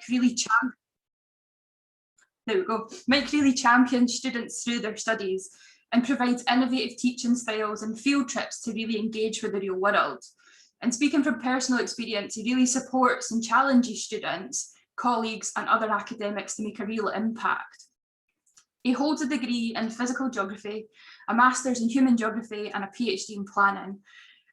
really there we go. Mike really champions students through their studies and provides innovative teaching styles and field trips to really engage with the real world. And speaking from personal experience, he really supports and challenges students, colleagues, and other academics to make a real impact. He holds a degree in physical geography, a master's in human geography, and a PhD in planning.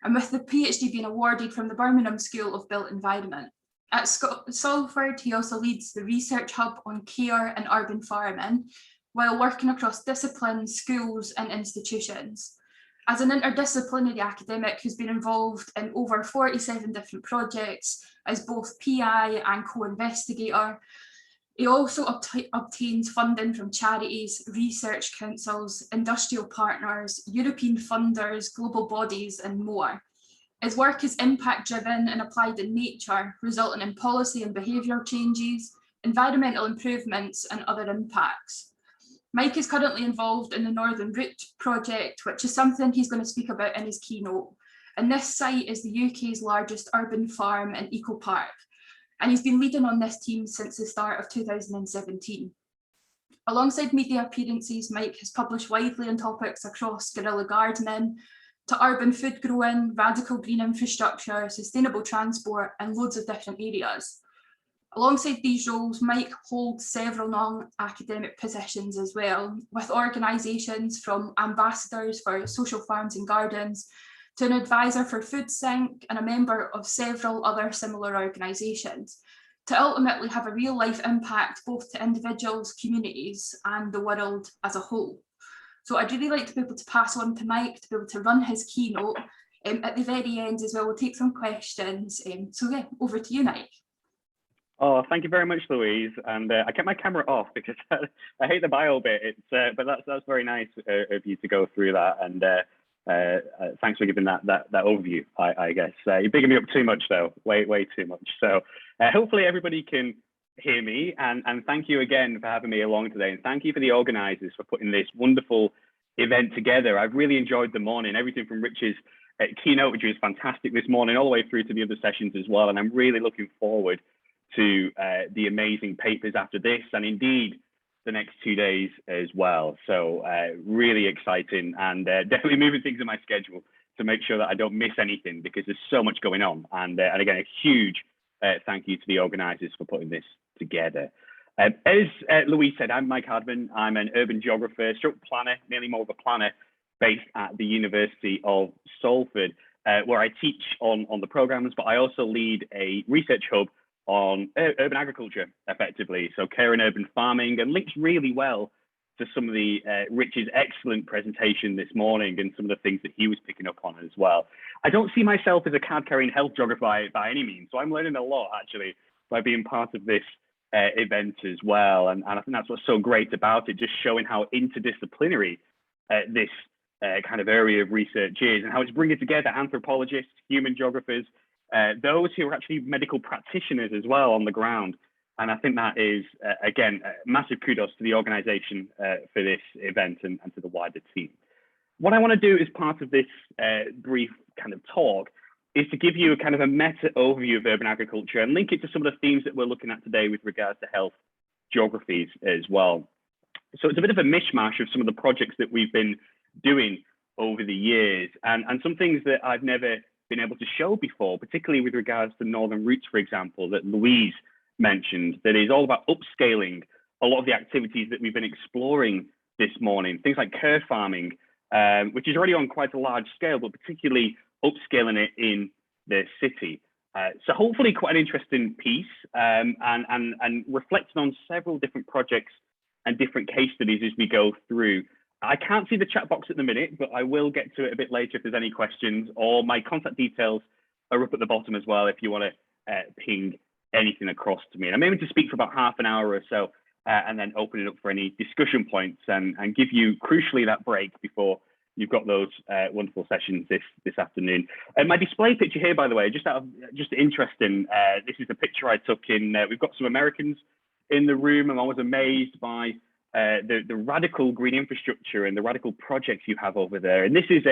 And with the PhD being awarded from the Birmingham School of Built Environment. At Salford, he also leads the research hub on care and urban farming, while working across disciplines, schools, and institutions. As an interdisciplinary academic who's been involved in over 47 different projects as both PI and co-investigator, he also obtains funding from charities, research councils, industrial partners, European funders, global bodies, and more. His work is impact-driven and applied in nature, resulting in policy and behavioural changes, environmental improvements, and other impacts. Mike is currently involved in the Northern Route project, which is something he's going to speak about in his keynote. And this site is the UK's largest urban farm and eco-park. And he's been leading on this team since the start of 2017. Alongside media appearances, Mike has published widely on topics across guerrilla gardening, to urban food growing, radical green infrastructure, sustainable transport, and loads of different areas. Alongside these roles, Mike holds several non-academic positions as well, with organisations from ambassadors for social farms and gardens, to an advisor for Food Sync and a member of several other similar organisations, to ultimately have a real life impact both to individuals, communities, and the world as a whole. So I'd really like to be able to pass on to Mike to be able to run his keynote. At the very end as well, we'll take some questions. So yeah, over to you, Mike. Oh, thank you very much, Louise. And I kept my camera off because I hate the bio bit. But that's very nice of you to go through that. And thanks for giving that overview. I guess you're bigging me up too much, though, way too much. So hopefully everybody can hear me, and thank you again for having me along today, and thank you for the organizers for putting this wonderful event together. I've really enjoyed the morning, everything from Rich's keynote, which was fantastic this morning, all the way through to the other sessions as well, and I'm really looking forward to the amazing papers after this, and indeed the next 2 days as well. So really exciting, and definitely moving things in my schedule to make sure that I don't miss anything, because there's so much going on, and again, a huge thank you to the organizers for putting this together. As Louise said, I'm Mike Hardman. I'm an urban geographer, stroke planner, nearly more of a planner, based at the University of Salford, where I teach on the programs, but I also lead a research hub on urban agriculture, effectively. So care and urban farming, and links really well to some of the Rich's excellent presentation this morning and some of the things that he was picking up on as well. I don't see myself as a card-carrying health geographer by any means, so I'm learning a lot actually by being part of this event as well. And I think that's what's so great about it, just showing how interdisciplinary this kind of area of research is, and how it's bringing together anthropologists, human geographers, those who are actually medical practitioners as well on the ground. And I think that is, again, massive kudos to the organization for this event and to the wider team. What I want to do as part of this brief kind of talk is to give you a kind of a meta overview of urban agriculture and link it to some of the themes that we're looking at today with regards to health geographies as well. So it's a bit of a mishmash of some of the projects that we've been doing over the years, and some things that I've never been able to show before, particularly with regards to Northern Routes, for example, that Louise mentioned, that is all about upscaling a lot of the activities that we've been exploring this morning, things like care farming, which is already on quite a large scale, but particularly upscaling it in the city. So hopefully quite an interesting piece, and reflecting on several different projects and different case studies as we go through. I can't see the chat box at the minute, but I will get to it a bit later if there's any questions, or my contact details are up at the bottom as well if you want to ping anything across to me. And I'm aiming to speak for about half an hour or so, and then open it up for any discussion points and give you, crucially, that break before you've got those wonderful sessions this afternoon. And my display picture here, by the way, just interesting, this is a picture I took in, we've got some Americans in the room, and I was amazed by the radical green infrastructure and the radical projects you have over there. And this is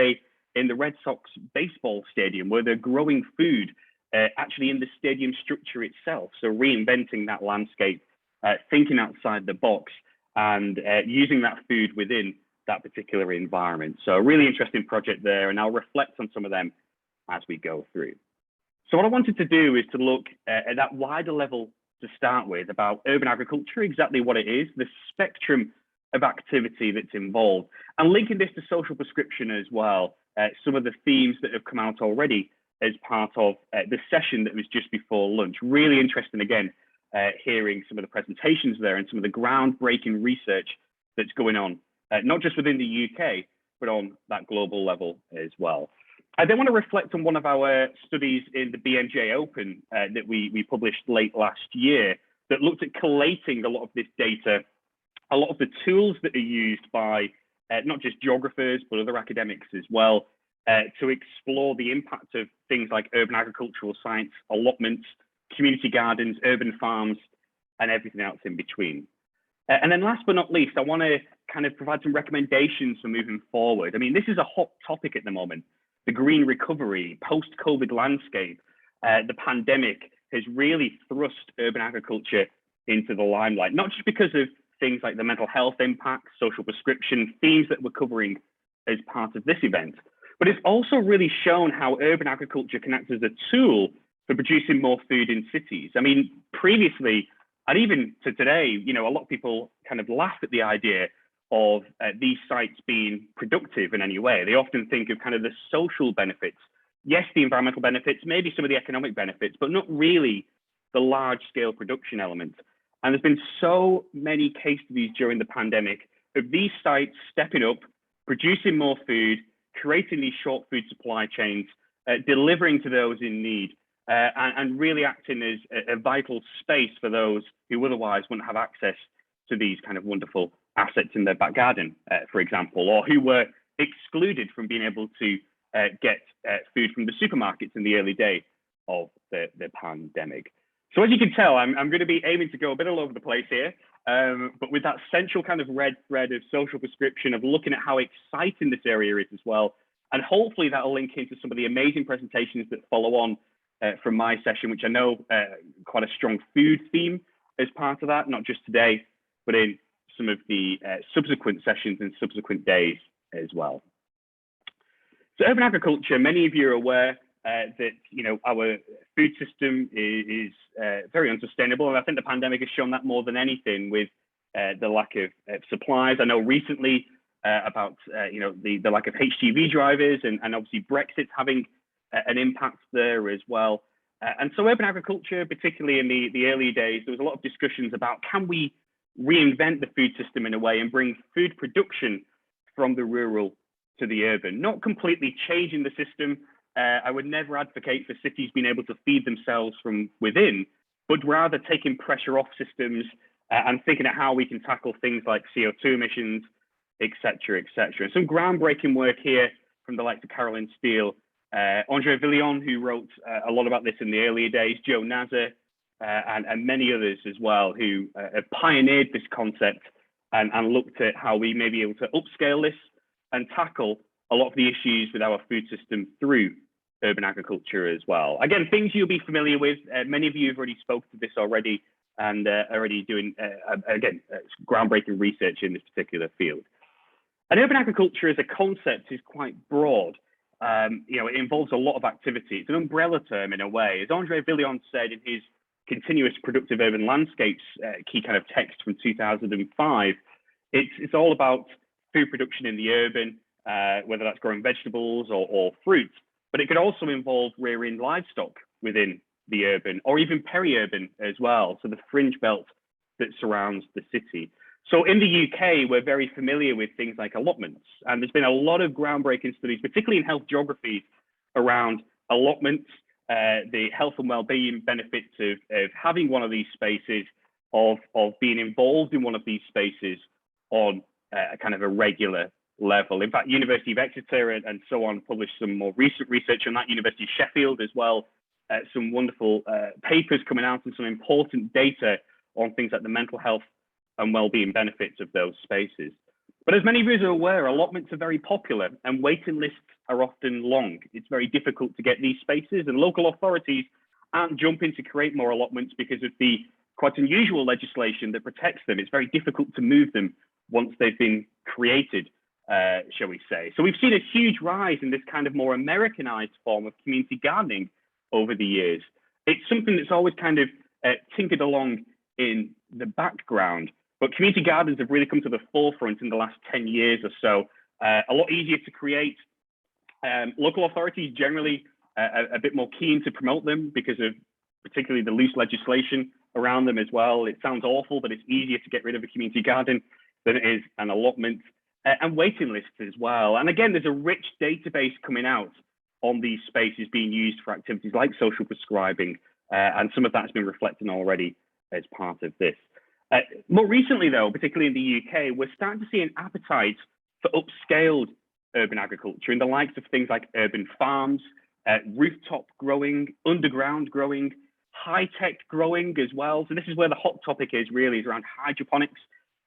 in the Red Sox baseball stadium where they're growing food actually in the stadium structure itself. So reinventing that landscape, thinking outside the box, and using that food within that particular environment. So a really interesting project there, and I'll reflect on some of them as we go through. So what I wanted to do is to look at that wider level to start with about urban agriculture, exactly what it is, the spectrum of activity that's involved, and linking this to social prescription as well, some of the themes that have come out already as part of the session that was just before lunch. Really interesting, again, hearing some of the presentations there and some of the groundbreaking research that's going on, not just within the UK, but on that global level as well. I then want to reflect on one of our studies in the BNJ Open that we published late last year that looked at collating a lot of this data, a lot of the tools that are used by not just geographers, but other academics as well, to explore the impact of things like urban agricultural science, allotments, community gardens, urban farms, and everything else in between. And then last but not least, I want to kind of provide some recommendations for moving forward. I mean, this is a hot topic at the moment. The green recovery, post-COVID landscape, the pandemic has really thrust urban agriculture into the limelight, not just because of things like the mental health impacts, social prescription, themes that we're covering as part of this event, but it's also really shown how urban agriculture can act as a tool for producing more food in cities. I mean, previously, and even to today, you know, a lot of people kind of laugh at the idea of these sites being productive in any way. They often think of kind of the social benefits. Yes, the environmental benefits, maybe some of the economic benefits, but not really the large scale production element. And there's been so many case studies during the pandemic of these sites stepping up, producing more food, creating these short food supply chains, delivering to those in need, and really acting as a vital space for those who otherwise wouldn't have access to these kind of wonderful assets in their back garden, for example, or who were excluded from being able to get food from the supermarkets in the early day of the pandemic. So as you can tell, I'm going to be aiming to go a bit all over the place here, but with that central kind of red thread of social prescription, of looking at how exciting this area is as well. And hopefully that'll link into some of the amazing presentations that follow on from my session, which I know quite a strong food theme as part of that, not just today, but in some of the subsequent sessions and subsequent days as well. So urban agriculture, many of you are aware that, you know, our food system is very unsustainable. And I think the pandemic has shown that more than anything with the lack of supplies. I know recently about, you know, the lack of HGV drivers and obviously Brexit having an impact there as well. And so urban agriculture, particularly in the early days, there was a lot of discussions about, can we reinvent the food system in a way and bring food production from the rural to the urban, not completely changing the system. I would never advocate for cities being able to feed themselves from within, but rather taking pressure off systems and thinking of how we can tackle things like CO2 emissions, et cetera, et cetera. And some groundbreaking work here from the likes of Caroline Steele, Andre Villion, who wrote a lot about this in the earlier days, Joe Nazar, and many others as well, who have pioneered this concept and looked at how we may be able to upscale this and tackle a lot of the issues with our food system through urban agriculture as well. Again, things you'll be familiar with. Many of you have already spoken to this already and already doing, again, groundbreaking research in this particular field. And urban agriculture as a concept is quite broad. You know, it involves a lot of activity. It's an umbrella term in a way. As Andre Villion said in his Continuous Productive Urban Landscapes key kind of text from 2005, it's all about food production in the urban, whether that's growing vegetables or fruits, but it could also involve rearing livestock within the urban or even peri-urban as well, so the fringe belt that surrounds the city. So in the UK, we're very familiar with things like allotments, and there's been a lot of groundbreaking studies, particularly in health geographies, around allotments, the health and well-being benefits of having one of these spaces, of being involved in one of these spaces on a kind of a regular level. In fact, University of Exeter and so on published some more recent research on that, University of Sheffield as well, some wonderful papers coming out and some important data on things like the mental health and well-being benefits of those spaces. But as many of you are aware, allotments are very popular and waiting lists are often long. It's very difficult to get these spaces, and local authorities aren't jumping to create more allotments because of the quite unusual legislation that protects them. It's very difficult to move them once they've been created, shall we say. So we've seen a huge rise in this kind of more Americanized form of community gardening over the years. It's something that's always kind of tinkered along in the background, but community gardens have really come to the forefront in the last 10 years or so. A lot easier to create. Local authorities generally a bit more keen to promote them because of particularly the loose legislation around them as well. It sounds awful, but it's easier to get rid of a community garden than it is an allotment, and waiting lists as well. And again, there's a rich database coming out on these spaces being used for activities like social prescribing, and some of that's been reflected already as part of this. More recently, though, particularly in the UK, we're starting to see an appetite for upscaled urban agriculture in the likes of things like urban farms, rooftop growing, underground growing, high-tech growing as well. So this is where the hot topic is around hydroponics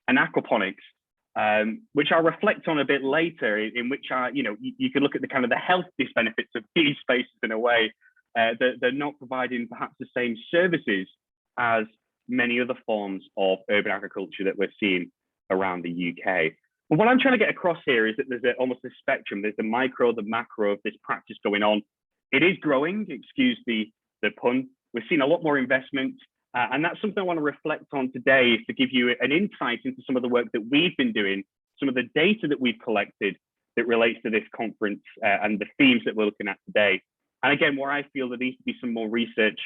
and aquaponics, which I'll reflect on a bit later, in which you can look at the kind of the health benefits of these spaces in a way that they're not providing perhaps the same services as many other forms of urban agriculture that we're seeing around the UK. But what I'm trying to get across here is that there's almost a spectrum. There's the micro, the macro of this practice going on. It is growing, excuse the pun. We're seeing a lot more investment. And that's something I want to reflect on today, is to give you an insight into some of the work that we've been doing, some of the data that we've collected that relates to this conference and the themes that we're looking at today. And again, where I feel there needs to be some more research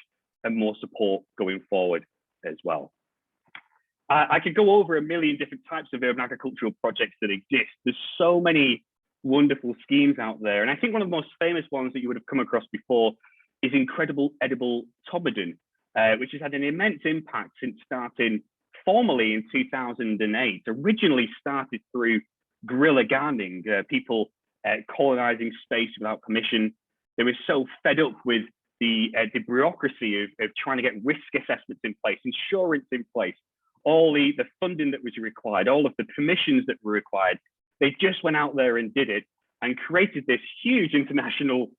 and more support going forward as well. I could go over a million different types of urban agricultural projects that exist. There's so many wonderful schemes out there. And I think one of the most famous ones that you would have come across before is Incredible Edible Tomadan, which has had an immense impact since starting formally in 2008. Originally started through guerrilla gardening, people colonizing space without permission. They were so fed up with the bureaucracy of trying to get risk assessments in place, insurance in place, all the funding that was required, all of the permissions that were required. They just went out there and did it and created this huge international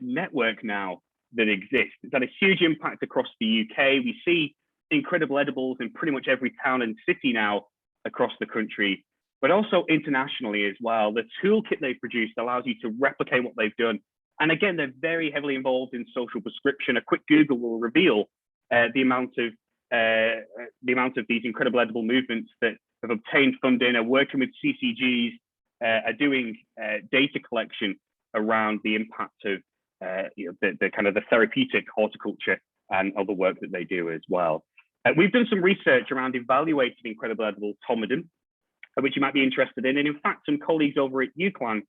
network now that exists. It's had a huge impact across the UK. We see incredible edibles in pretty much every town and city now across the country, but also internationally as well. The toolkit they've produced allows you to replicate what they've done. And again, they're very heavily involved in social prescription. A quick Google will reveal the amount of these incredible edible movements that have obtained funding, are working with CCGs, are doing data collection around the impact of the kind of the therapeutic horticulture and other work that they do as well. We've done some research around evaluating Incredible Edible Tomadan, which you might be interested in. And in fact, some colleagues over at UCLan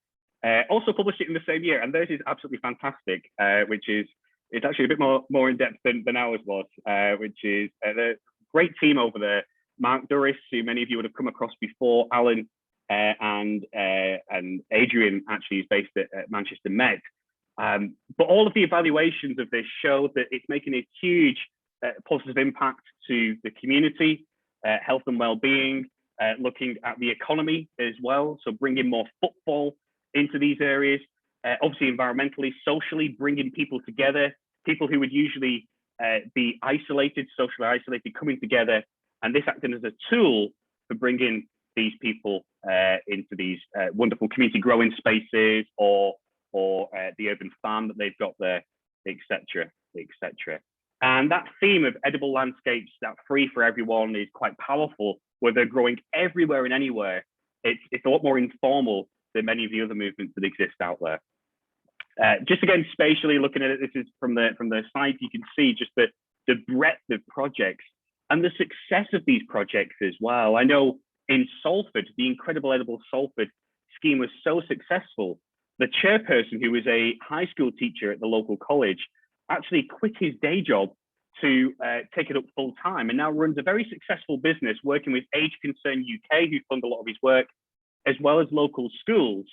also published it in the same year, and theirs is absolutely fantastic, it's actually a bit more in depth than ours was, which is the great team over there. Mark Durris, who many of you would have come across before, Alan and Adrian actually is based at Manchester Met. But all of the evaluations of this show that it's making a huge positive impact to the community, health and well-being, looking at the economy as well, so bringing more footfall into these areas, obviously environmentally, socially, bringing people together, people who would usually be isolated, socially isolated, coming together, and this acting as a tool for bringing these people into these wonderful community growing spaces or the urban farm that they've got there, etc., etc. And that theme of edible landscapes that free for everyone is quite powerful, where they're growing everywhere and anywhere. It's a lot more informal than many of the other movements that exist out there. Just again, spatially looking at it, this is from the side, you can see just the breadth of projects and the success of these projects as well. I know in Salford, the Incredible Edible Salford scheme was so successful, the chairperson, who was a high school teacher at the local college, actually quit his day job to take it up full time, and now runs a very successful business working with Age Concern UK, who fund a lot of his work, as well as local schools.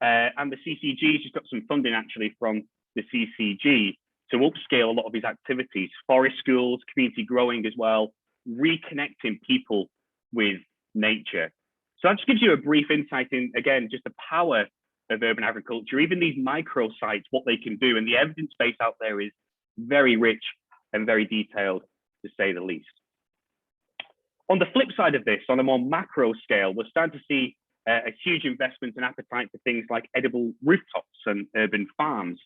And the CCG just got some funding actually from the CCG to upscale a lot of his activities, forest schools, community growing as well, reconnecting people with nature. So that just gives you a brief insight in, again, just the power of urban agriculture, even these micro sites, what they can do. And the evidence base out there is very rich and very detailed, to say the least. On the flip side of this, on a more macro scale, we're starting to see a huge investment and appetite for things like edible rooftops and urban farms.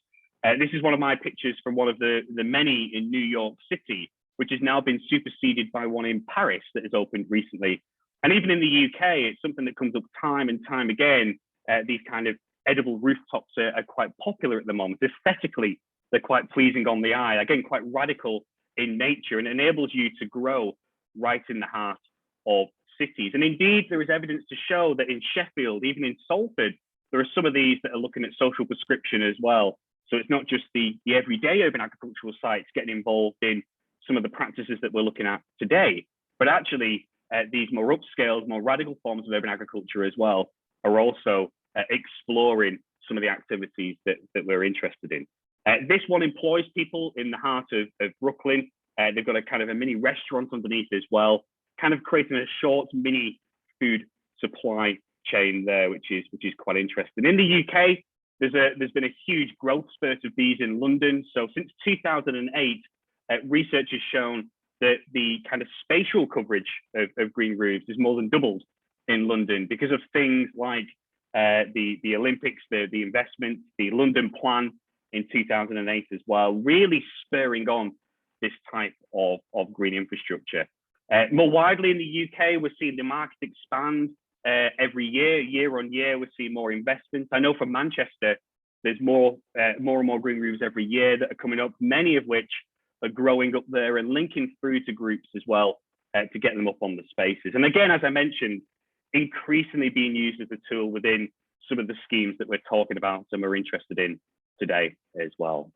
This is one of my pictures from one of the many in New York City, which has now been superseded by one in Paris that has opened recently. And even in the UK, it's something that comes up time and time again. These kind of edible rooftops are quite popular at the moment. Aesthetically, they're quite pleasing on the eye, again, quite radical in nature, and enables you to grow right in the heart of cities. And indeed, there is evidence to show that in Sheffield, even in Salford, there are some of these that are looking at social prescription as well. So it's not just the everyday urban agricultural sites getting involved in some of the practices that we're looking at today, but actually these more upscaled, more radical forms of urban agriculture as well are also exploring some of the activities that we're interested in. This one employs people in the heart of Brooklyn. They've got a kind of a mini restaurant underneath as well, kind of creating a short mini food supply chain there, which is quite interesting. In the UK, there's been a huge growth spurt of these in London. So since 2008, research has shown that the kind of spatial coverage of green roofs is more than doubled in London because of things like the Olympics, the investment, the London plan in 2008 as well, really spurring on this type of green infrastructure. More widely in the UK, we're seeing the market expand every year on year. We're seeing more investments. I know from Manchester, there's more and more green roofs every year that are coming up, many of which are growing up there and linking through to groups as well to get them up on the spaces. And again, as I mentioned, increasingly being used as a tool within some of the schemes that we're talking about and we're interested in today as well.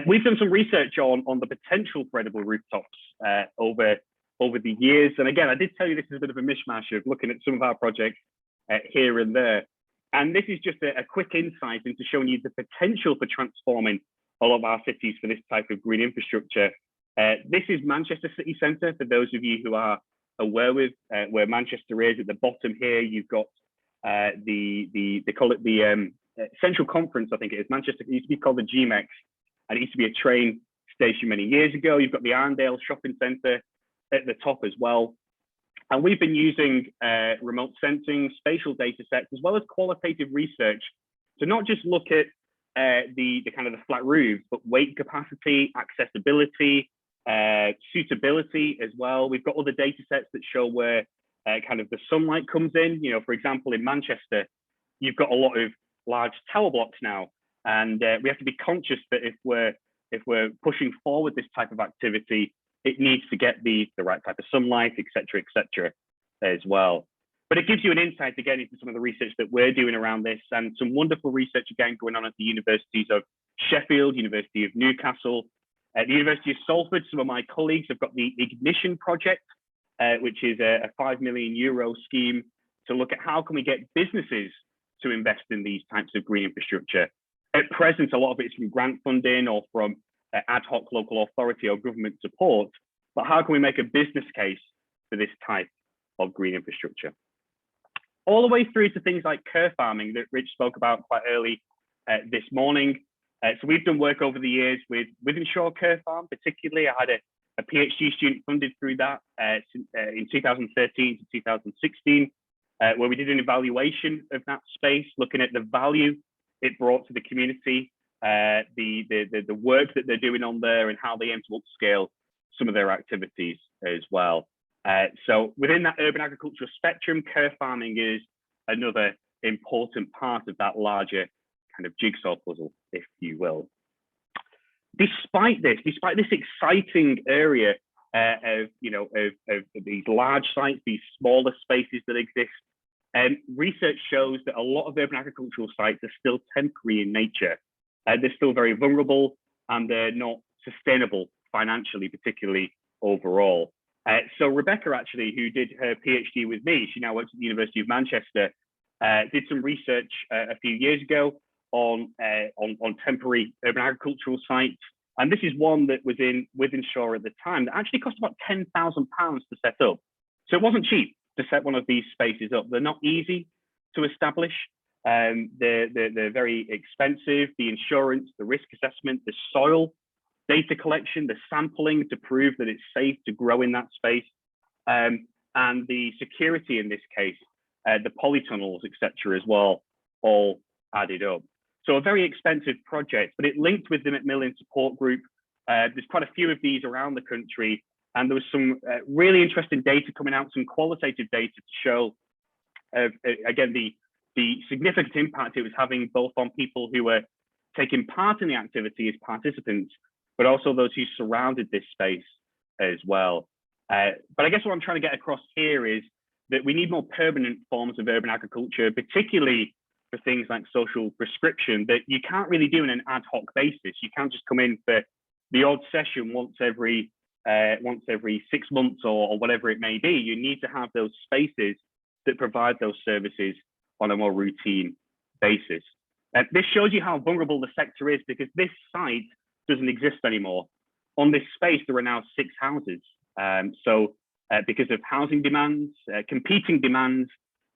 We've done some research on the potential for edible rooftops over the years. And again, I did tell you this is a bit of a mishmash of looking at some of our projects here and there. And this is just a quick insight into showing you the potential for transforming all of our cities for this type of green infrastructure. This is Manchester City Centre, for those of you who are aware with where Manchester is. At the bottom here, you've got they call it the Central Conference, I think it is. Manchester, it used to be called the GMEX, and it used to be a train station many years ago. You've got the Arndale Shopping Centre at the top as well. And we've been using remote sensing, spatial data sets, as well as qualitative research to not just look at the kind of the flat roofs, but weight capacity, accessibility, suitability as well. We've got other data sets that show where kind of the sunlight comes in. You know, for example, in Manchester, you've got a lot of large tower blocks now, and we have to be conscious that if we're pushing forward this type of activity, it needs to get the right type of sunlight, et cetera, as well. But it gives you an insight again into some of the research that we're doing around this, and some wonderful research again going on at the universities of Sheffield, University of Newcastle, at the University of Salford. Some of my colleagues have got the Ignition project, which is a €5 million scheme to look at how can we get businesses to invest in these types of green infrastructure. At present, a lot of it's from grant funding or from ad hoc local authority or government support, but how can we make a business case for this type of green infrastructure? All the way through to things like curve farming that Rich spoke about quite early this morning. So we've done work over the years with Withenshaw Curve Farm, particularly. I had a PhD student funded through that in 2013 to 2016, where we did an evaluation of that space, looking at the value it brought to the community, the work that they're doing on there, and how they aim to upscale some of their activities as well. So within that urban agricultural spectrum, curve farming is another important part of that larger kind of jigsaw puzzle, if you will. Despite this exciting area of these large sites, these smaller spaces that exist, research shows that a lot of urban agricultural sites are still temporary in nature. They're still very vulnerable, and they're not sustainable financially, particularly overall. So Rebecca, actually, who did her PhD with me, she now works at the University of Manchester, did some research a few years ago on temporary urban agricultural sites. And this is one that was in Withenshaw at the time that actually cost about £10,000 to set up. So it wasn't cheap to set one of these spaces up. They're not easy to establish. They're very expensive. The insurance, the risk assessment, the soil data collection, the sampling to prove that it's safe to grow in that space, and the security in this case, the polytunnels, etc. as well, all added up. So a very expensive project, but it linked with the Macmillan support group. There's quite a few of these around the country, and there was some really interesting data coming out, some qualitative data to show, again, the significant impact it was having both on people who were taking part in the activity as participants, but also those who surrounded this space as well. But I guess what I'm trying to get across here is that we need more permanent forms of urban agriculture, particularly for things like social prescription, that you can't really do on an ad hoc basis. You can't just come in for the odd session once every 6 months or whatever it may be. You need to have those spaces that provide those services on a more routine basis. This shows you how vulnerable the sector is, because this site doesn't exist anymore. On this space, there are now 6 houses. Because of housing demands, competing demands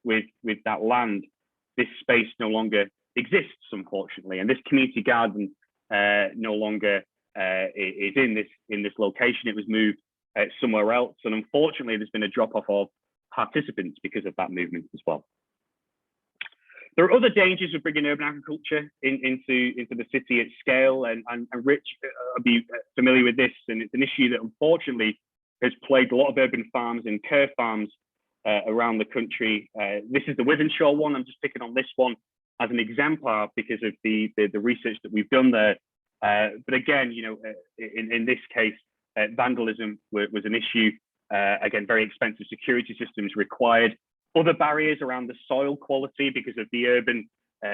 with that land, this space no longer exists, unfortunately. And this community garden no longer is in this location. It was moved somewhere else. And unfortunately, there's been a drop-off of participants because of that movement as well. There are other dangers of bringing urban agriculture into the city at scale, and Rich will be familiar with this, and it's an issue that unfortunately has plagued a lot of urban farms and care farms around the country. This is the Withenshaw one. I'm just picking on this one as an exemplar because of the research that we've done there. But again, you know, in this case, vandalism was an issue. Again, very expensive security systems required. Other barriers around the soil quality because of the urban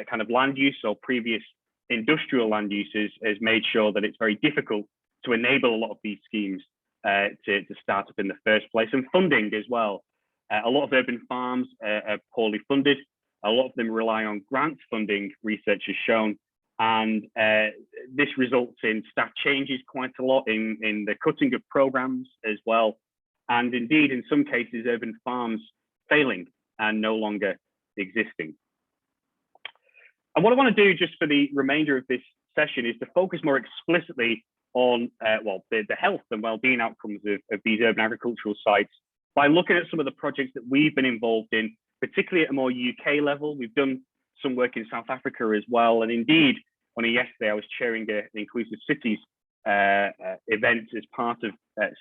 kind of land use or previous industrial land uses has made sure that it's very difficult to enable a lot of these schemes to start up in the first place. And funding as well. A lot of urban farms are poorly funded. A lot of them rely on grant funding, research has shown. And this results in staff changes quite a lot in the cutting of programs as well. And indeed, in some cases, urban farms failing and no longer existing. And what I want to do just for the remainder of this session is to focus more explicitly on the health and well-being outcomes of these urban agricultural sites by looking at some of the projects that we've been involved in, particularly at a more UK level. We've done some work in South Africa as well. And indeed, only yesterday, I was chairing an Inclusive Cities event as part of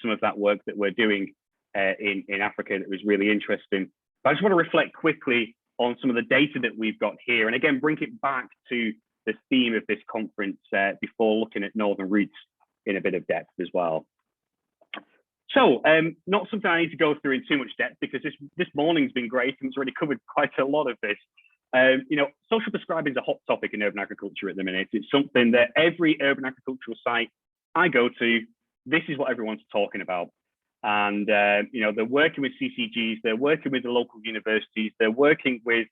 some of that work that we're doing in Africa that was really interesting. But I just want to reflect quickly on some of the data that we've got here, and again, bring it back to the theme of this conference before looking at Northern Roots in a bit of depth as well. So, not something I need to go through in too much depth because this morning's been great and it's already covered quite a lot of this. You know, social prescribing is a hot topic in urban agriculture at the minute. It's something that every urban agricultural site I go to, this is what everyone's talking about. And, you know, they're working with CCGs, they're working with the local universities, they're working with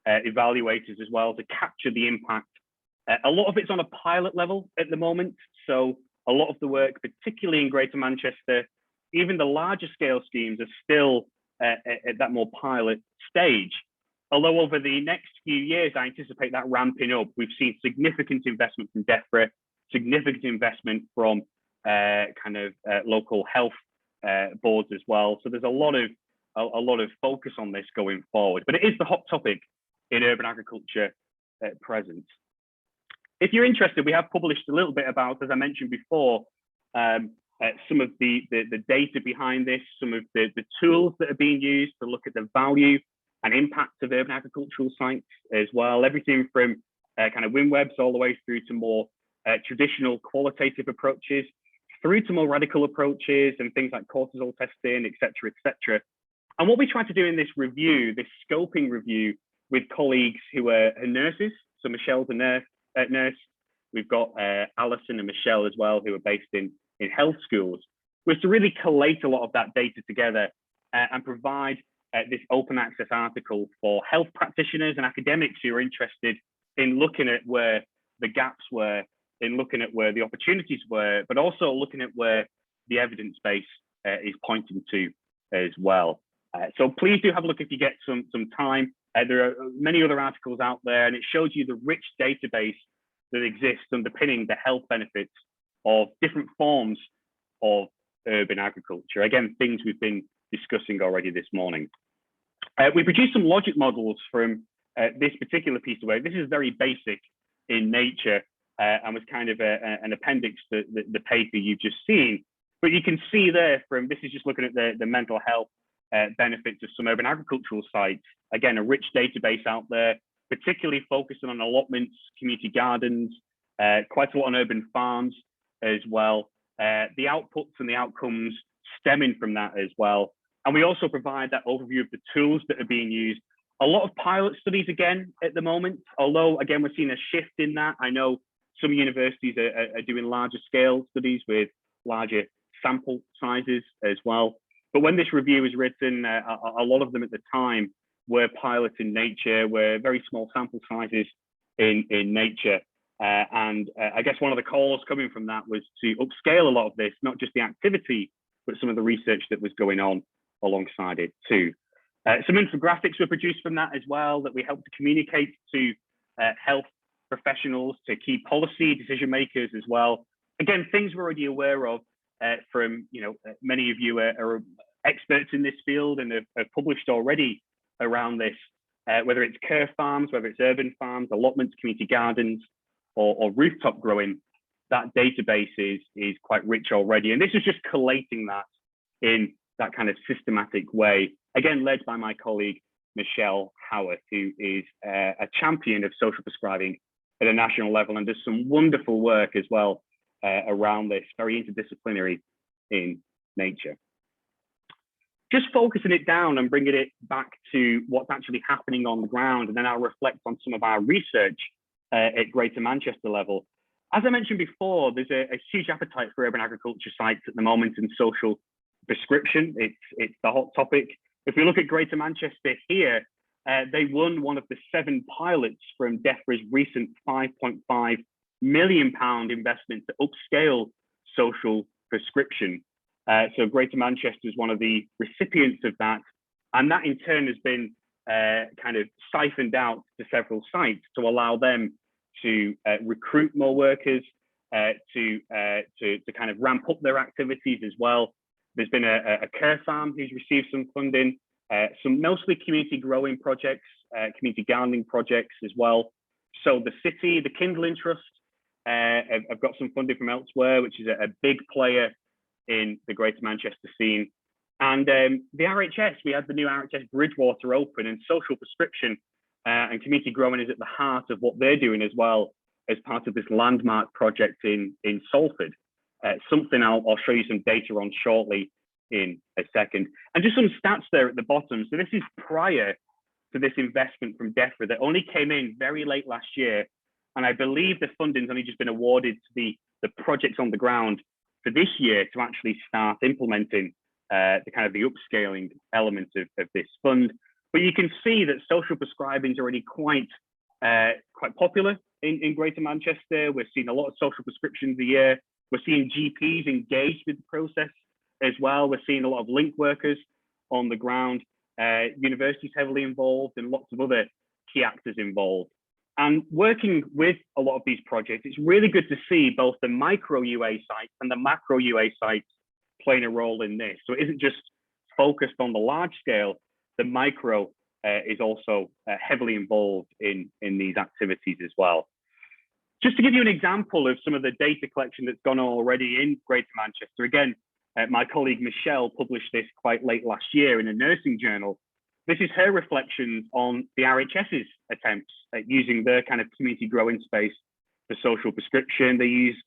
evaluators as well to capture the impact. A lot of it's on a pilot level at the moment. So a lot of the work, particularly in Greater Manchester, even the larger scale schemes are still at that more pilot stage. Although over the next few years, I anticipate that ramping up. We've seen significant investment from DEFRA, significant investment from local health boards as well. So there's a lot of focus on this going forward. But it is the hot topic in urban agriculture at present. If you're interested, we have published a little bit about, as I mentioned before, some of the data behind this, some of the tools that are being used to look at the value and impact of urban agricultural sites as well. Everything from kind of WinWebs all the way through to more traditional qualitative approaches, through to more radical approaches and things like cortisol testing, et cetera, et cetera. And what we try to do in this review, this scoping review with colleagues who are nurses, so Michelle's a nurse, we've got Alison and Michelle as well, who are based in health schools, was to really collate a lot of that data together and provide this open access article for health practitioners and academics who are interested in looking at where the gaps were, in looking at where the opportunities were, but also looking at where the evidence base is pointing to as well. So please do have a look if you get some time. There are many other articles out there, and it shows you the rich database that exists underpinning the health benefits of different forms of urban agriculture. Again, things we've been discussing already this morning. We produced some logic models from this particular piece of work. This is very basic in nature and was kind of an appendix to the paper you've just seen. But you can see there from, this is just looking at the mental health benefits of some urban agricultural sites. Again, a rich database out there, particularly focusing on allotments, community gardens, quite a lot on urban farms as well. The outputs and the outcomes stemming from that as well. And we also provide that overview of the tools that are being used. A lot of pilot studies again at the moment, although again, we're seeing a shift in that. I know some universities are doing larger scale studies with larger sample sizes as well. But when this review was written, a lot of them at the time were pilots in nature, were very small sample sizes in nature. And I guess one of the calls coming from that was to upscale a lot of this, not just the activity, but some of the research that was going on alongside it too. Some infographics were produced from that as well that we helped to communicate to health professionals, to key policy decision makers as well. Again, things we're already aware of from, many of you are experts in this field and have published already around this, whether it's care farms, whether it's urban farms, allotments, community gardens, or rooftop growing. That database is quite rich already. And this is just collating that in that kind of systematic way, again, led by my colleague, Michelle Howarth, who is a champion of social prescribing at a national level and does some wonderful work as well around this, very interdisciplinary in nature. Just focusing it down and bringing it back to what's actually happening on the ground, and then I'll reflect on some of our research at Greater Manchester level. As I mentioned before, there's a huge appetite for urban agriculture sites at the moment in social prescription. It's the hot topic. If we look at Greater Manchester here, they won one of the 7 pilots from DEFRA's recent £5.5 million investment to upscale social prescription. So Greater Manchester is one of the recipients of that. And that in turn has been kind of siphoned out to several sites to allow them to recruit more workers, to kind of ramp up their activities as well. There's been a care farm who's received some funding, some mostly community growing projects, community gardening projects as well. So the city, the Kindling Trust, have got some funding from elsewhere, which is a big player in the Greater Manchester scene. And the RHS, we had the new RHS Bridgewater open, and social prescription and community growing is at the heart of what they're doing as well as part of this landmark project in Salford. Something I'll show you some data on shortly in a second. And just some stats there at the bottom. So this is prior to this investment from DEFRA that only came in very late last year. And I believe the funding's only just been awarded to the projects on the ground for this year to actually start implementing the kind of the upscaling elements of this fund. But you can see that social prescribing is already quite popular in Greater Manchester. We're seeing a lot of social prescriptions a year. We're seeing GPs engaged with the process as well. We're seeing a lot of link workers on the ground, universities heavily involved, and lots of other key actors involved. And working with a lot of these projects, it's really good to see both the micro UA sites and the macro UA sites playing a role in this. So it isn't just focused on the large scale, the micro is also heavily involved in these activities as well. Just to give you an example of some of the data collection that's gone on already in Greater Manchester, again, my colleague Michelle published this quite late last year in a nursing journal. This is her reflections on the RHS's attempts at using their kind of community growing space for social prescription. They used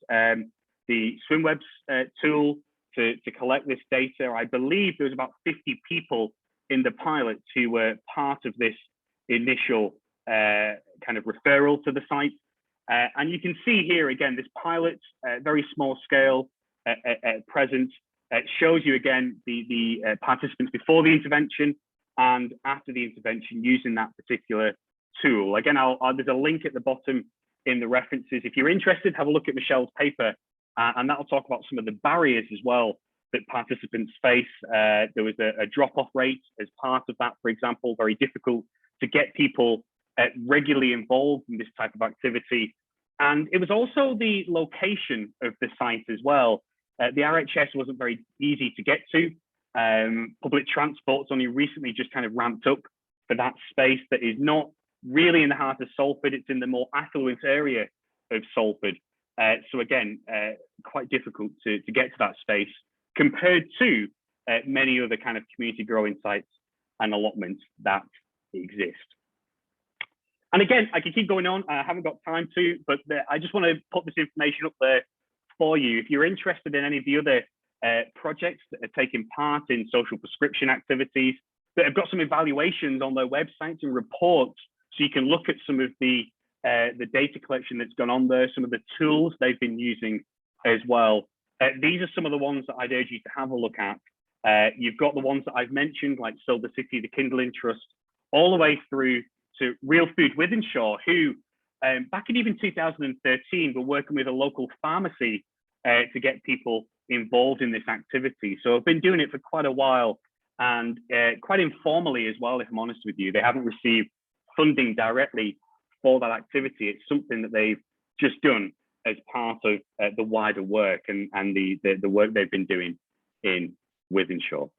the SwimWebs tool to collect this data. I believe there was about 50 people in the pilot who were part of this initial kind of referral to the site. And you can see here again, this pilot, very small scale at present, shows you again the participants before the intervention and after the intervention using that particular tool. Again, there's a link at the bottom in the references. If you're interested, have a look at Michelle's paper, and that'll talk about some of the barriers as well that participants face. There was a drop-off rate as part of that, for example, very difficult to get people regularly involved in this type of activity. And it was also the location of the site as well. The RHS wasn't very easy to get to. Public transport's only recently just kind of ramped up for that space that is not really in the heart of Salford. It's in the more affluent area of Salford. So again, quite difficult to get to that space compared to many other kind of community growing sites and allotments that exist. And again, I can keep going on. I haven't got time to, but I just want to put this information up there for you. If you're interested in any of the other projects that are taking part in social prescription activities, that have got some evaluations on their websites and reports, so you can look at some of the data collection that's gone on there, some of the tools they've been using as well. These are some of the ones that I'd urge you to have a look at. You've got the ones that I've mentioned, like Sow the City, the Kindling Trust, all the way through to Real Food Wythenshawe, who back in even 2013 were working with a local pharmacy to get people involved in this activity. So I've been doing it for quite a while, and quite informally as well, if I'm honest with you. They haven't received funding directly for that activity. It's something that they've just done as part of the wider work and the work they've been doing in Wythenshawe.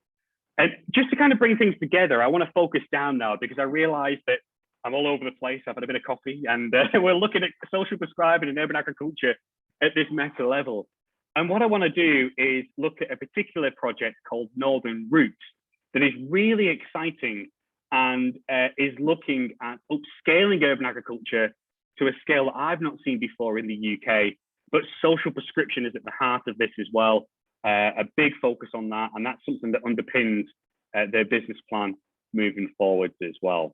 And just to kind of bring things together, I want to focus down now, because I realize that I'm all over the place. I've had a bit of coffee, and we're looking at social prescribing and urban agriculture at this meta level. And what I want to do is look at a particular project called Northern Roots that is really exciting and is looking at upscaling urban agriculture to a scale that I've not seen before in the UK. But social prescription is at the heart of this as well. A big focus on that, and that's something that underpins their business plan moving forward as well.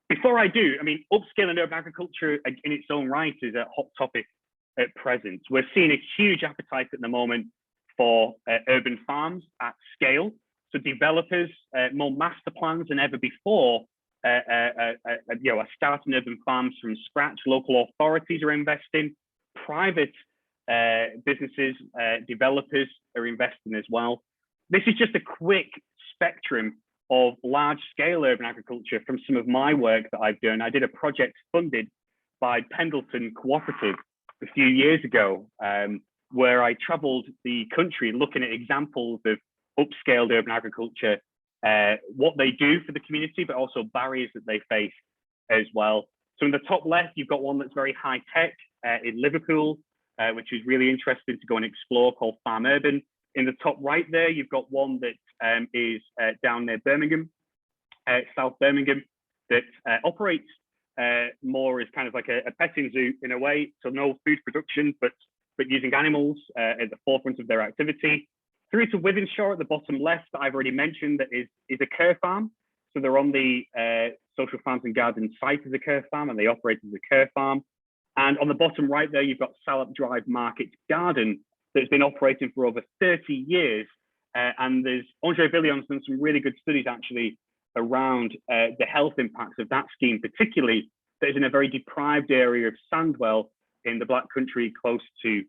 Before I do, I mean, upscaling urban agriculture in its own right is a hot topic at present. We're seeing a huge appetite at the moment for urban farms at scale. So developers, more master plans than ever before, are starting urban farms from scratch. Local authorities are investing, private businesses, developers are investing as well. This is just a quick spectrum of large-scale urban agriculture from some of my work that I've done. I did a project funded by Pendleton Cooperative a few years ago, where I traveled the country looking at examples of upscaled urban agriculture, what they do for the community, but also barriers that they face as well. So in the top left, you've got one that's very high tech in Liverpool, which is really interesting to go and explore, called Farm Urban. In the top right there, you've got one that is down near Birmingham, South Birmingham, that operates more as kind of like a petting zoo in a way. So no food production, but using animals at the forefront of their activity. Through to Wythenshawe at the bottom left that I've already mentioned, that is a care farm. So they're on the Social Farms and Gardens site as a care farm, and they operate as a care farm. And on the bottom right there, you've got Salop Drive Market Garden that's been operating for over 30 years. And there's Andre Villion's done some really good studies actually around the health impacts of that scheme, particularly that is in a very deprived area of Sandwell in the Black Country close to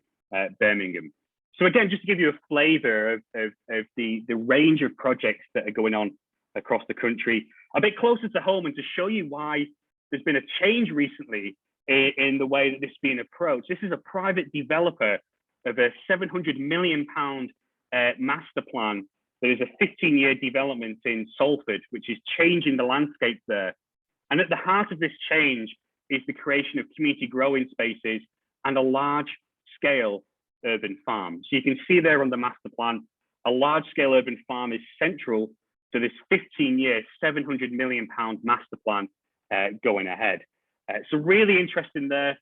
Birmingham. So again, just to give you a flavour of the range of projects that are going on across the country, a bit closer to home, and to show you why there's been a change recently in the way that this is being approached. This is a private developer of a £700 million master plan that is a 15-year development in Salford, which is changing the landscape there. And at the heart of this change is the creation of community growing spaces and a large-scale urban farm. So you can see there on the master plan, a large-scale urban farm is central to this 15-year, £700 million master plan going ahead. So really interesting there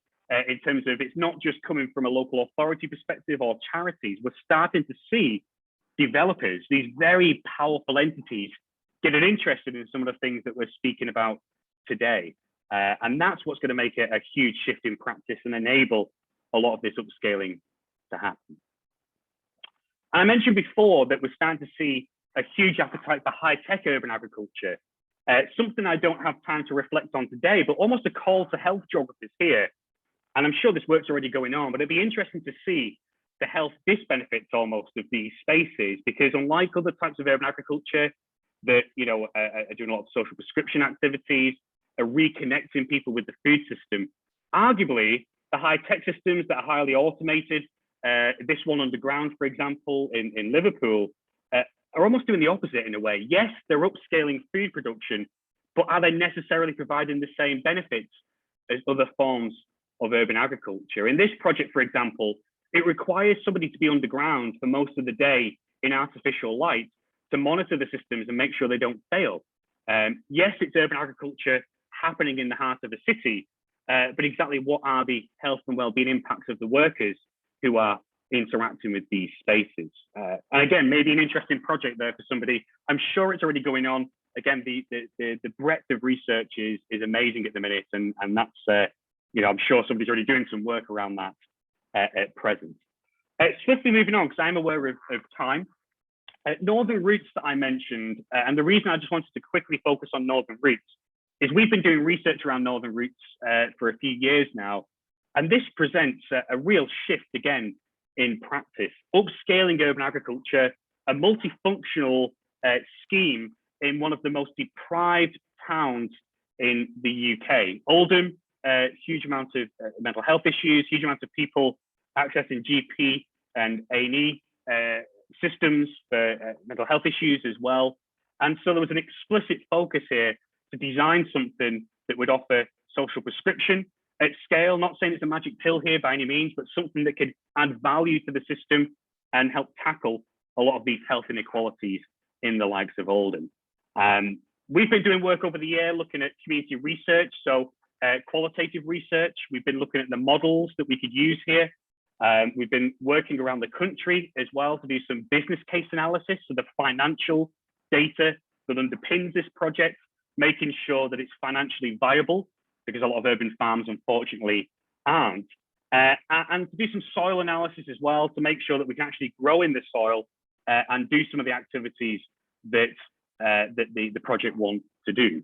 in terms of it's not just coming from a local authority perspective or charities. We're starting to see developers, these very powerful entities, getting interested in some of the things that we're speaking about today. And that's what's going to make it a huge shift in practice and enable a lot of this upscaling to happen. And I mentioned before that we're starting to see a huge appetite for high-tech urban agriculture. Something I don't have time to reflect on today, but almost a call to health geographers here. And I'm sure this work's already going on, but it'd be interesting to see the health disbenefits almost of these spaces, because unlike other types of urban agriculture that are doing a lot of social prescription activities, are reconnecting people with the food system, arguably, the high-tech systems that are highly automated, this one underground, for example, in Liverpool, are almost doing the opposite in a way. Yes, they're upscaling food production, but are they necessarily providing the same benefits as other forms of urban agriculture? In this project, for example, it requires somebody to be underground for most of the day in artificial light to monitor the systems and make sure they don't fail. Yes, it's urban agriculture happening in the heart of a city, but exactly what are the health and well-being impacts of the workers who are interacting with these spaces? And again, maybe an interesting project there for somebody. I'm sure it's already going on. Again, the breadth of research is amazing at the minute, and that's I'm sure somebody's already doing some work around that at present. Swiftly moving on, because I'm aware of time. Northern Routes that I mentioned, and the reason I just wanted to quickly focus on Northern Routes is we've been doing research around Northern Routes for a few years now, and this presents a real shift again in practice, upscaling urban agriculture, a multifunctional scheme in one of the most deprived towns in the UK. Oldham, huge amount of mental health issues, huge amount of people accessing GP and A&E systems for mental health issues as well. And so there was an explicit focus here to design something that would offer social prescription at scale, not saying it's a magic pill here by any means, but something that could add value to the system and help tackle a lot of these health inequalities in the likes of Oldham. We've been doing work over the year looking at community research, so qualitative research. We've been looking at the models that we could use here. We've been working around the country as well to do some business case analysis, so the financial data that underpins this project, making sure that it's financially viable, because a lot of urban farms unfortunately aren't. And to do some soil analysis as well to make sure that we can actually grow in the soil and do some of the activities that the project wants to do.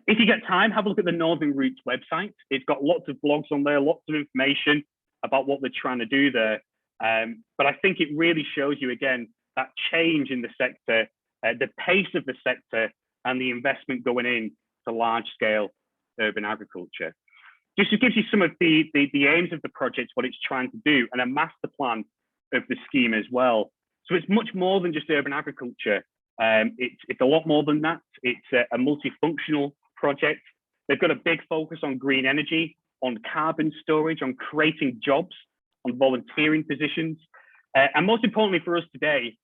If you get time, have a look at the Northern Routes website. It's got lots of blogs on there, lots of information about what they're trying to do there. But I think it really shows you again that change in the sector, the pace of the sector, and the investment going in to large scale urban agriculture. Just to give you some of the aims of the project, what it's trying to do, and a master plan of the scheme as well. So it's much more than just urban agriculture. It's a lot more than that. It's a multifunctional project. They've got a big focus on green energy, on carbon storage, on creating jobs, on volunteering positions. And most importantly for us today,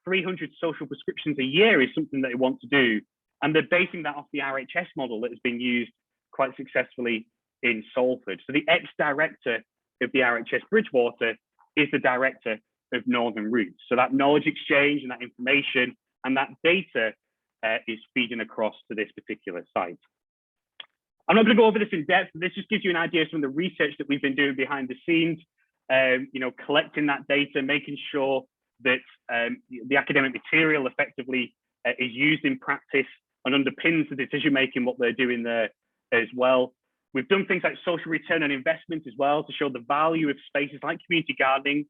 300 social prescriptions a year is something that they want to do. And they're basing that off the RHS model that has been used quite successfully in Salford. So the ex-director of the RHS Bridgewater is the director of Northern Routes. So that knowledge exchange and that information and that data is feeding across to this particular site. I'm not going to go over this in depth, but this just gives you an idea of some of the research that we've been doing behind the scenes, collecting that data, making sure that the academic material effectively is used in practice and underpins the decision-making, what they're doing there as well. We've done things like social return on investment as well to show the value of spaces like community gardening.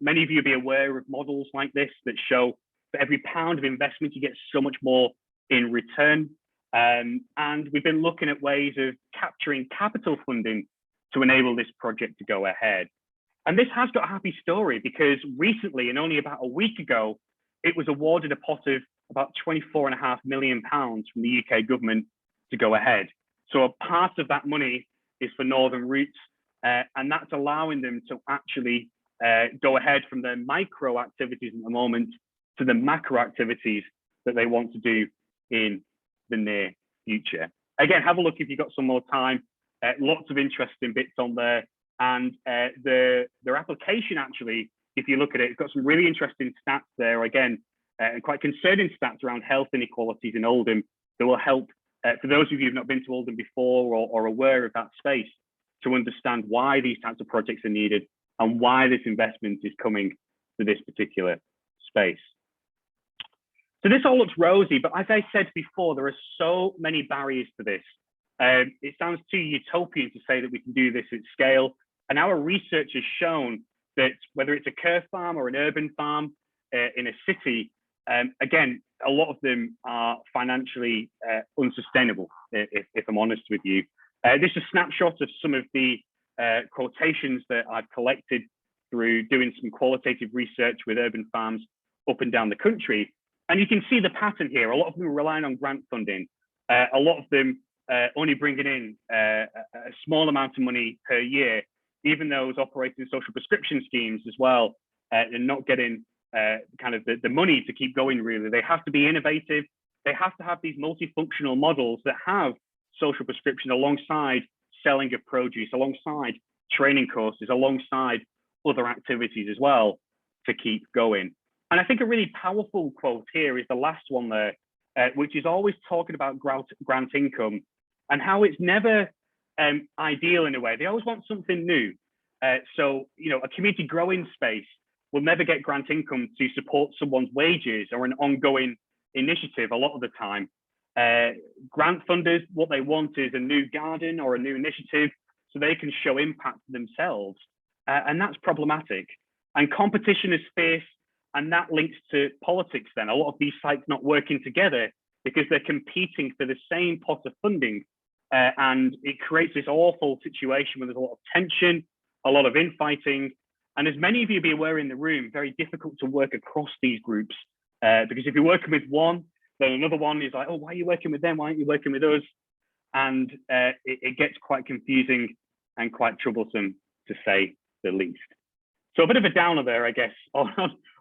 Many of you will be aware of models like this that show for every pound of investment, you get so much more in return. And we've been looking at ways of capturing capital funding to enable this project to go ahead. And this has got a happy story because recently, and only about a week ago, it was awarded a pot of about £24.5 million from the UK government to go ahead. So a part of that money is for Northern Routes, and that's allowing them to actually go ahead from their micro activities at the moment to the macro activities that they want to do in the near future. Again, have a look if you've got some more time. Lots of interesting bits on there. And their application, actually, if you look at it, it's got some really interesting stats there. Again, and quite concerning stats around health inequalities in Oldham that will help, for those of you who've not been to Oldham before or aware of that space, to understand why these types of projects are needed and why this investment is coming to this particular space. So this all looks rosy, but as I said before, there are so many barriers to this. It sounds too utopian to say that we can do this at scale. And our research has shown that whether it's a care farm or an urban farm in a city, again, a lot of them are financially unsustainable, if I'm honest with you. This is a snapshot of some of the quotations that I've collected through doing some qualitative research with urban farms up and down the country. And you can see the pattern here. A lot of them are relying on grant funding. A lot of them only bringing in a small amount of money per year, even those operating social prescription schemes as well, and not getting kind of the money to keep going, really. They have to be innovative. They have to have these multifunctional models that have social prescription alongside selling of produce, alongside training courses, alongside other activities as well to keep going. And I think a really powerful quote here is the last one there, which is always talking about grant income and how it's never ideal in a way. They always want something new. So, you know, a community growing space will never get grant income to support someone's wages or an ongoing initiative a lot of the time. Grant funders, what they want is a new garden or a new initiative so they can show impact themselves. And that's problematic. And competition is fierce, and that links to politics then. A lot of these sites not working together because they're competing for the same pot of funding. And it creates this awful situation where there's a lot of tension, a lot of infighting. And as many of you be aware in the room, very difficult to work across these groups. Because if you're working with one, then another one is like, oh, why are you working with them? Why aren't you working with us? And it gets quite confusing and quite troublesome, to say the least. So a bit of a downer there, I guess, on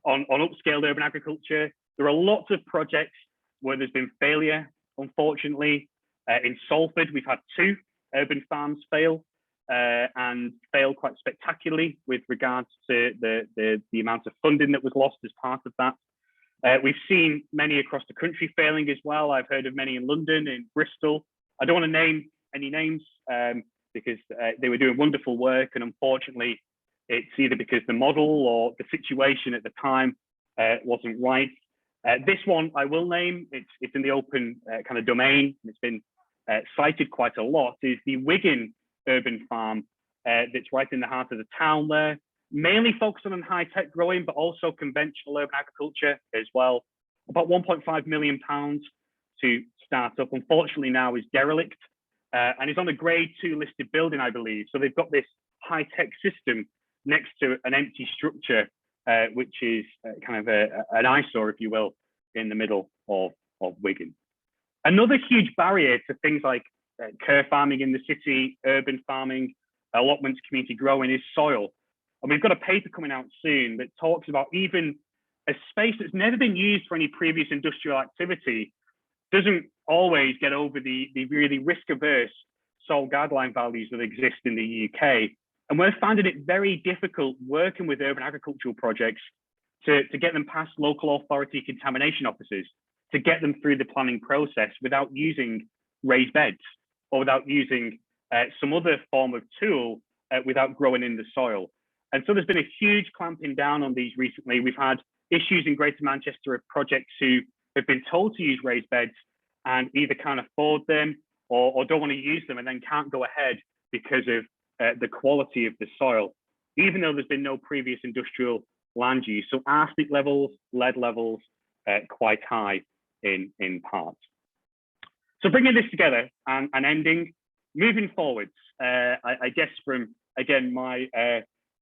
upscaled urban agriculture. There are lots of projects where there's been failure, unfortunately. In Salford, we've had 2 urban farms fail and fail quite spectacularly with regards to the amount of funding that was lost as part of that. We've seen many across the country failing as well. I've heard of many in London, in Bristol. I don't want to name any names because they were doing wonderful work, and unfortunately, it's either because the model or the situation at the time wasn't right. This one I will name, it's in the open kind of domain, and it's been cited quite a lot, is the Wigan urban farm that's right in the heart of the town there, mainly focused on high-tech growing, but also conventional urban agriculture as well. About £1.5 million to start up, unfortunately now is derelict and is on a grade 2 listed building, I believe. So they've got this high-tech system next to an empty structure, which is kind of an eyesore, if you will, in the middle of Wigan. Another huge barrier to things like care farming in the city, urban farming, allotments, community growing is soil. And we've got a paper coming out soon that talks about even a space that's never been used for any previous industrial activity doesn't always get over the really risk-averse soil guideline values that exist in the UK. And we're finding it very difficult working with urban agricultural projects to get them past local authority contamination officers, to get them through the planning process without using raised beds or without using some other form of tool without growing in the soil. And so there's been a huge clamping down on these recently. We've had issues in Greater Manchester of projects who have been told to use raised beds and either can't afford them or don't want to use them and then can't go ahead because of the quality of the soil, even though there's been no previous industrial land use. So arsenic levels, lead levels, quite high in parts. So bringing this together and ending, moving forwards, I guess from, again, my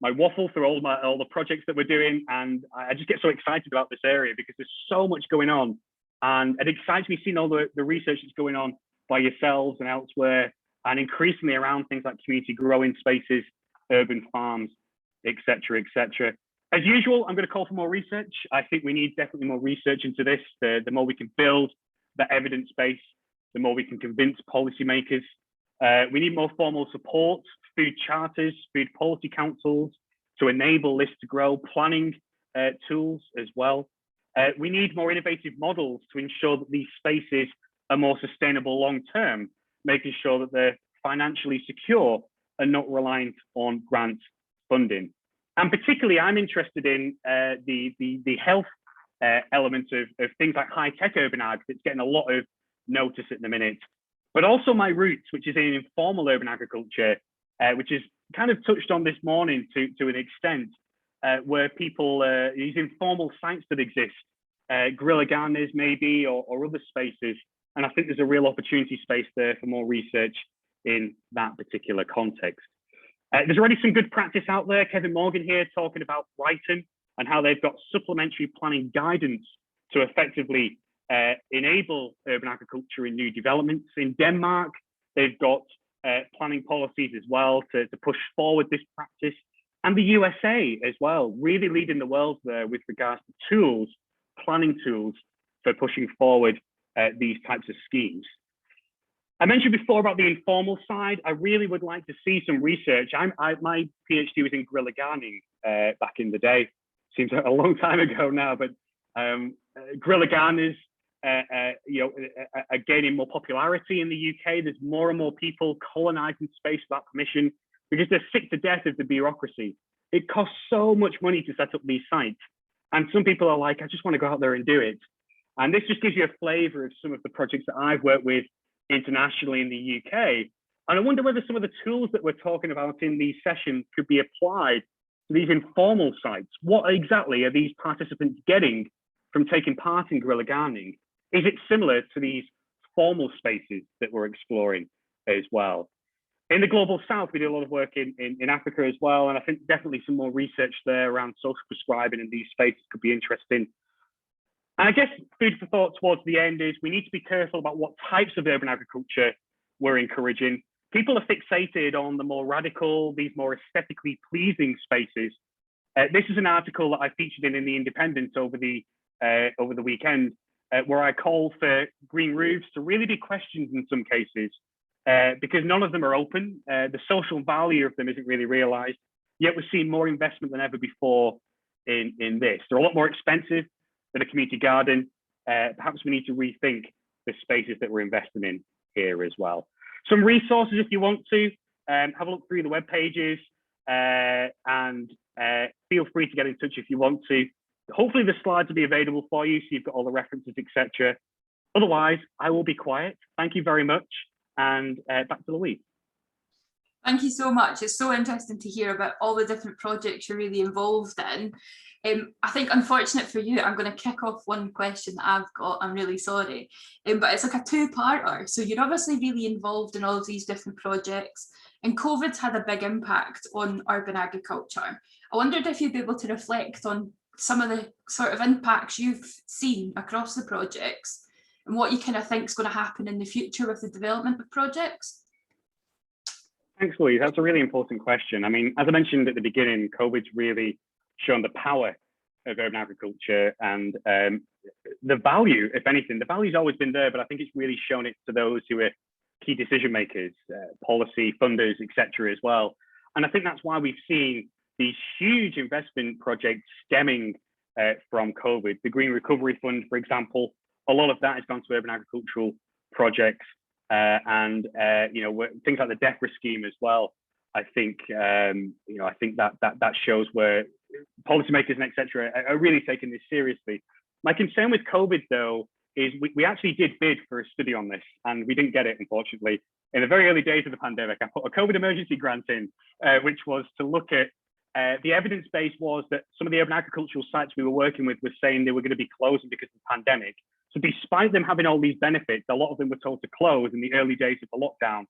waffle through all the projects that we're doing, and I just get so excited about this area because there's so much going on, and it excites me seeing all the research that's going on by yourselves and elsewhere, and increasingly around things like community growing spaces, urban farms, etc., etc. As usual, I'm going to call for more research. I think we need definitely more research into this. The more we can build that evidence base, the more we can convince policymakers. We need more formal support, food charters, food policy councils to enable this to grow, planning tools as well. We need more innovative models to ensure that these spaces are more sustainable long-term, making sure that they're financially secure and not reliant on grant funding. And particularly, I'm interested in the health element of things like high-tech urban ag that's getting a lot of notice at the minute, but also my roots, which is in informal urban agriculture, which is kind of touched on this morning to an extent, where people, these informal sites that exist, guerrilla gardeners maybe, or other spaces. And I think there's a real opportunity space there for more research in that particular context. There's already some good practice out there. Kevin Morgan here talking about Brighton and how they've got supplementary planning guidance to effectively enable urban agriculture in new developments. In Denmark, they've got planning policies as well to push forward this practice. And the USA as well, really leading the world there with regards to tools, planning tools for pushing forward these types of schemes. I mentioned before about the informal side. I really would like to see some research. My PhD was in guerrilla gardening back in the day. Seems a long time ago now, but guerrilla gardeners are gaining more popularity in the UK. There's more and more people colonizing space without permission because they're sick to death of the bureaucracy. It costs so much money to set up these sites. And some people are like, I just want to go out there and do it. And this just gives you a flavor of some of the projects that I've worked with internationally in the UK. And I wonder whether some of the tools that we're talking about in these sessions could be applied to these informal sites. What exactly are these participants getting from taking part in guerrilla gardening? Is it similar to these formal spaces that we're exploring as well? In the Global South, we do a lot of work in Africa as well. And I think definitely some more research there around social prescribing in these spaces could be interesting. And I guess food for thought towards the end is we need to be careful about what types of urban agriculture we're encouraging. People are fixated on the more radical, these more aesthetically pleasing spaces. This is an article that I featured in The Independent over the weekend, where I call for green roofs to really be questioned in some cases, because none of them are open. The social value of them isn't really realized, yet we're seeing more investment than ever before in this. They're a lot more expensive than a community garden. Perhaps we need to rethink the spaces that we're investing in here as well. Some resources if you want to, have a look through the web pages and feel free to get in touch if you want to. Hopefully the slides will be available for you so you've got all the references, etc. Otherwise, I will be quiet. Thank you very much. And back to Louise. Thank you so much. It's so interesting to hear about all the different projects you're really involved in. I think, unfortunate for you, I'm going to kick off one question that I've got. I'm really sorry, but it's like a two-parter. So you're obviously really involved in all of these different projects, and COVID's had a big impact on urban agriculture. I wondered if you'd be able to reflect on some of the sort of impacts you've seen across the projects and what you kind of think is going to happen in the future with the development of projects. Thanks, Louise. That's a really important question. I mean, as I mentioned at the beginning, COVID's really shown the power of urban agriculture and the value, if anything. The value's always been there, but I think it's really shown it to those who are key decision makers, policy funders, etc. as well. And I think that's why we've seen these huge investment projects stemming from COVID. The Green Recovery Fund, for example, a lot of that has gone to urban agricultural projects. And things like the DEFRA scheme as well. I think I think that shows where policymakers and etc. are really taking this seriously. My concern with COVID though is we actually did bid for a study on this and we didn't get it, unfortunately. In the very early days of the pandemic, I put a COVID emergency grant in, which was to look at the evidence base was that some of the urban agricultural sites we were working with were saying they were going to be closing because of the pandemic. So despite them having all these benefits, a lot of them were told to close in the early days of the lockdown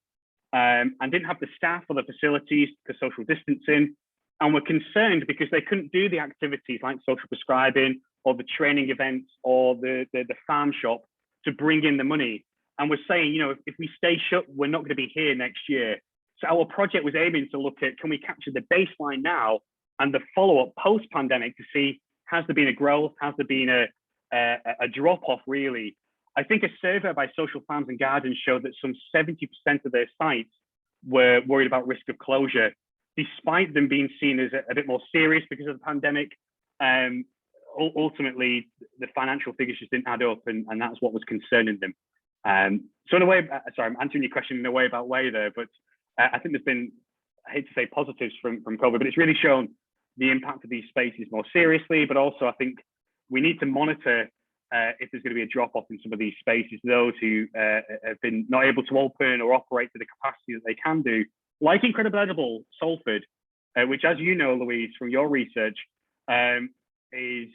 and didn't have the staff or the facilities for social distancing, and were concerned because they couldn't do the activities like social prescribing or the training events or the farm shop to bring in the money. And we're saying, if we stay shut, we're not going to be here next year. So our project was aiming to look at, can we capture the baseline now and the follow-up post-pandemic to see, has there been a growth? Has there been a drop-off really? I think a survey by Social Farms and Gardens showed that some 70% of their sites were worried about risk of closure, despite them being seen as a bit more serious because of the pandemic. Ultimately, the financial figures just didn't add up, and that's what was concerning them. So in a way, sorry, I'm answering your question in a way about way there, but I think there's been, I hate to say positives from COVID, but it's really shown the impact of these spaces more seriously. But also I think we need to monitor if there's going to be a drop-off in some of these spaces, those who have been not able to open or operate to the capacity that they can do, like Incredible Edible, Salford, which, as you know, Louise, from your research, is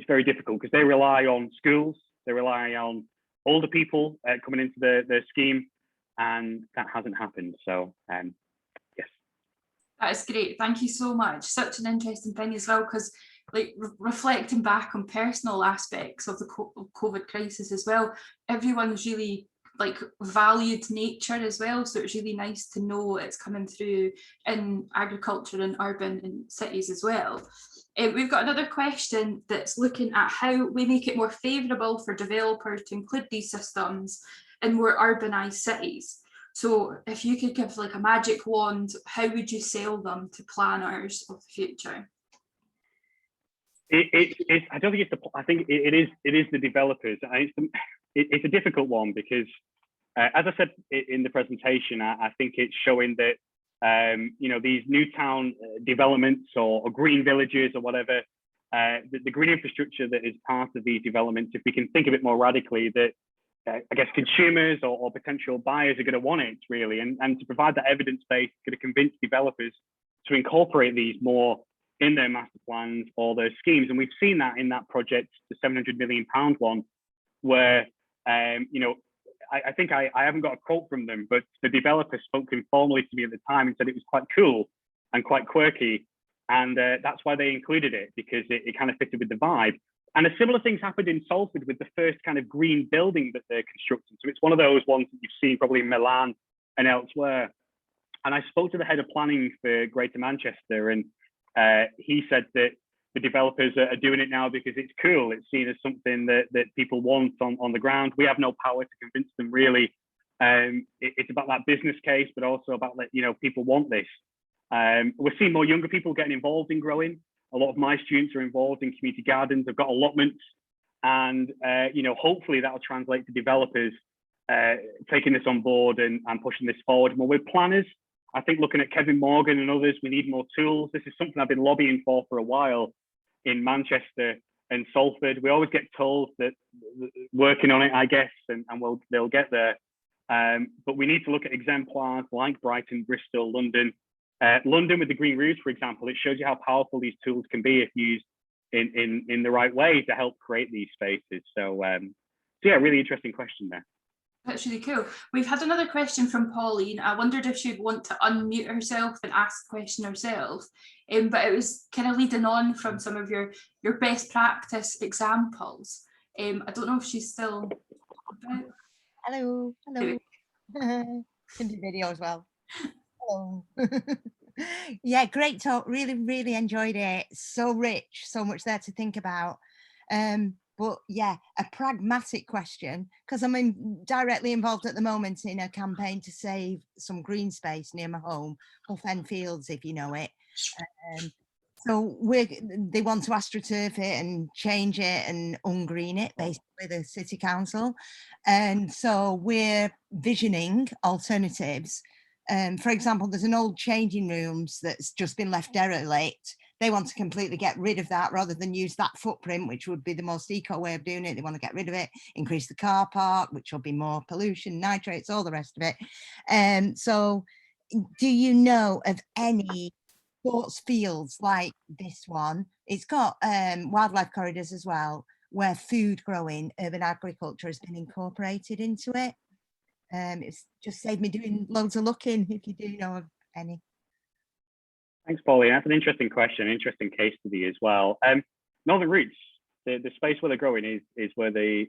very difficult because they rely on schools, they rely on older people coming into the scheme. and that hasn't happened. So yes. That is great. Thank you so much. Such an interesting thing as well, because like reflecting back on personal aspects of the COVID crisis as well, everyone's really like valued nature as well. So it's really nice to know it's coming through in agriculture and urban and cities as well. We've got another question that's looking at how we make it more favourable for developers to include these systems in more urbanised cities. So if you could give like a magic wand, how would you sell them to planners of the future? I don't think it's I think it is the developers. It's a difficult one because, as I said in the presentation, I think it's showing that these new town developments or green villages or whatever, the green infrastructure that is part of these developments, if we can think of it more radically, that I guess consumers or potential buyers are going to want it really, and to provide that evidence base, going to convince developers to incorporate these more in their master plans or their schemes. And we've seen that in that project, the £700 million one, where I think I haven't got a quote from them, but the developer spoke informally to me at the time and said it was quite cool and quite quirky, and that's why they included it, because it kind of fitted with the vibe. And a similar thing's happened in Salford with the first kind of green building that they're constructing. So it's one of those ones that you've seen probably in Milan and elsewhere. And I spoke to the head of planning for Greater Manchester, and he said that the developers are doing it now because it's cool. It's seen as something that people want on the ground. We have no power to convince them really. It's about that business case, but also about that, people want this. We're seeing more younger people getting involved in growing. A lot of my students are involved in community gardens. They've got allotments, and hopefully that will translate to developers taking this on board and pushing this forward. Well, with planners, I think looking at Kevin Morgan and others, we need more tools. This is something I've been lobbying for a while in Manchester and Salford. We always get told that working on it, I guess, and they'll get there. But we need to look at exemplars like Brighton, Bristol, London. London with the green roofs, for example, it shows you how powerful these tools can be if used in the right way to help create these spaces. So yeah, really interesting question there. That's really cool. We've had another question from Pauline. I wondered if she'd want to unmute herself and ask the question herself, but it was kind of leading on from some of your best practice examples. I don't know if she's still about. Hello. Can do video as well. Hello. Yeah, great talk. Really enjoyed it. So rich, so much there to think about. But yeah, a pragmatic question, because I'm directly involved at the moment in a campaign to save some green space near my home, Huff End Fields, if you know it. So they want to astroturf it and change it and ungreen it, basically, the city council. And so we're visioning alternatives. For example, there's an old changing rooms that's just been left derelict. They want to completely get rid of that rather than use that footprint, which would be the most eco way of doing it. They want to get rid of it, increase the car park, which will be more pollution, nitrates, all the rest of it. So do you know of any sports fields like this one? It's got wildlife corridors as well, where food growing, urban agriculture has been incorporated into it. It's just saved me doing loads of looking, if you do know of any. Thanks, Pauline. That's an interesting question, interesting case study as well. Northern Roots, the space where they're growing is where the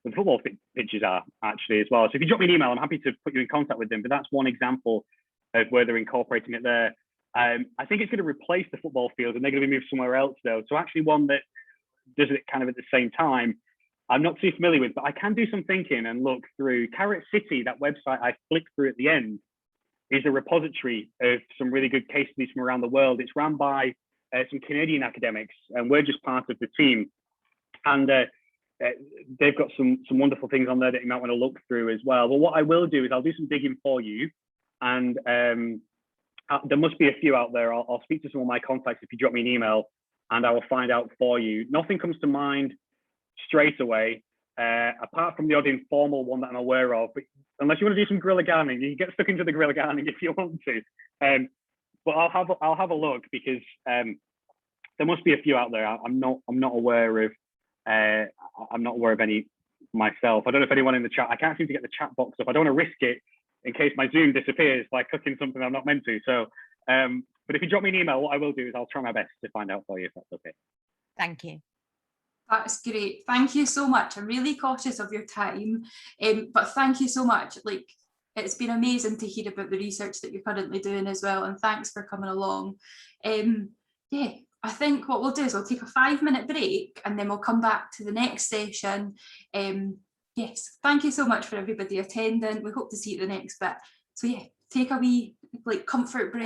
football pitches are actually as well. So if you drop me an email, I'm happy to put you in contact with them. But that's one example of where they're incorporating it there. I think it's going to replace the football field, and they're going to be moved somewhere else though. So actually, one that does it kind of at the same time, I'm not too familiar with, but I can do some thinking and look through Carrot City, that website I flicked through at the end. Is a repository of some really good case studies from around the world. It's run by some Canadian academics, and we're just part of the team. And they've got some wonderful things on there that you might want to look through as well. But what I will do is I'll do some digging for you, and there must be a few out there. I'll speak to some of my contacts if you drop me an email, and I will find out for you. Nothing comes to mind straight away, apart from the odd informal one that I'm aware of. But unless you want to do some guerrilla gardening, you can get stuck into the guerrilla gardening if you want to. But I'll have a look, because there must be a few out there. I'm not aware of any myself. I don't know if anyone in the chat, I can't seem to get the chat box up. I don't want to risk it in case my Zoom disappears by clicking something I'm not meant to. So, but if you drop me an email, what I will do is I'll try my best to find out for you if that's okay. Thank you. That's great. Thank you so much. I'm really cautious of your time, but thank you so much. Like, it's been amazing to hear about the research that you're currently doing as well, and thanks for coming along. Yeah, I think what we'll do is we'll take a 5-minute break and then we'll come back to the next session. Yes, thank you so much for everybody attending. We hope to see you at the next bit. So yeah, take a wee comfort break.